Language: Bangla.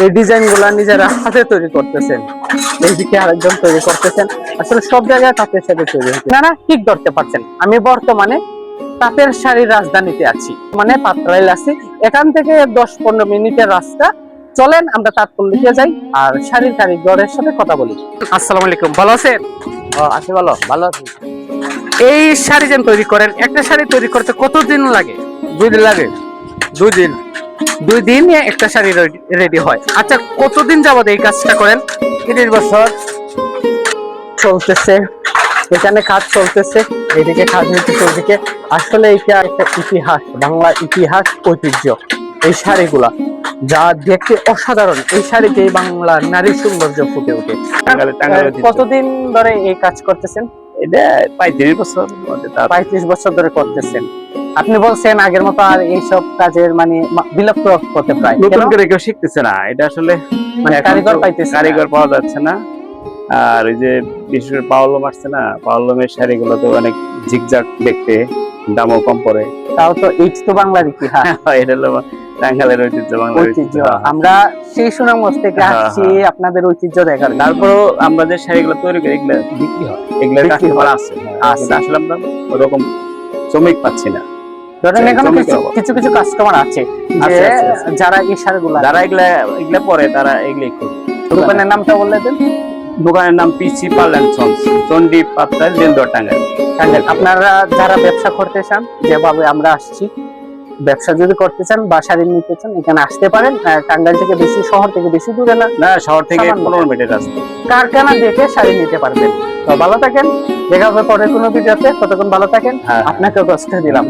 এই ডিজাইন গুলা নিজেরা হাতে তৈরি করতেছেন, এইদিকে আরেকজন তৈরি করতেছেন। আসলে সব জায়গায় তাঁতের শাড়ি তৈরি হচ্ছে না, ঠিক ধরতে পারছেন। আমি বর্তমানে তাঁতের শাড়ির রাজধানীতে আছি, মানে পাত্রাইল আছি। এখান থেকে 10-15 মিনিটের রাস্তা। চলেন আমরা তাঁতপল্লীতে যাই আর শাড়ির কারিগরের সাথে কথা বলি। আসসালামু আলাইকুম, ভালো আছেন? আছি, ভালো আছি। এই শাড়ি যেন তৈরি করেন, একটা শাড়ি তৈরি করতে কতদিন লাগে? 2 দিন লাগে। 2 দিন। 2 দিন একটা শাড়ি রেডি হয়। আচ্ছা, কতদিন যাবত এই কাজটা করেন? 30 বছর চলতেছে, এখানে কাজ চলতেছে, এদিকে কাজ হইতেছে ওদিকে। আসলে এটা একটা ইতিহাস, বাংলা ইতিহাস, ঐতিহ্য। এই শাড়িগুলা যা দেখতে অসাধারণ, এই শাড়িতে বাংলার নারী সৌন্দর্য ফুটে ওঠে। কতদিন ধরে এই কাজ করতেছেন? এটা 35 বছর। 35 বছর ধরে করতেছেন। আপনি বলছেন আগের মতো আর এইসব কাজের মানে বিলুপ্ত করতে প্রায় নতুন করে কেউ শিখতেছে না, এটা আসলে মানে কারিগর পাওয়া যাচ্ছে না। আর ওই যে বিশেষ করে পাওয়ালুম আসছে না, পাওয়ালুমের শাড়িগুলো তো অনেক ঝিকঝাক দেখতে, দামও কম পড়ে। তাও তো এই তো বাংলার ইতিহাস, এটা হলো টাঙ্গাইলের ঐতিহ্য, বাংলার ঐতিহ্য। আমরা সেই সুনামগঞ্জ থেকে আসছি আপনাদের ঐতিহ্য দেখার। তারপরেও আমরা যে শাড়িগুলো তৈরি করি এগুলো বিক্রি হয়, এগুলোর কাস্টমার আছে। আসলে আমরা ওরকম শ্রমিক পাচ্ছি না। ধরেন এখানে কিছু কিছু কাস্টমার আছে যে যারা এই শাড়িগুলো, যারা এগুলা পরে তারা এগুলাই করবে। দোকানের নামটা বললে দেন। দোকানের নাম PC pearl and sons, Chandi Patrail, Delduar, Tangail. আপনারা যারা ব্যবসা করতে চান, যেভাবে আমরা আসছি, ব্যবসা যদি করতে চান বা শাড়ি নিতে চান, এখানে আসতে পারেন। টাঙ্গাইল থেকে বেশি, শহর থেকে বেশি দূরে না, না শহর থেকে 15 মিনিটের রাস্তা। কারখানা দেখে শাড়ি নিতে পারবেন। তো ভালো থাকেন, দেখা হবে পরের কোনো ভিডিওতে। ততক্ষণ ভালো থাকেন, আপনাকে কষ্ট দিলাম।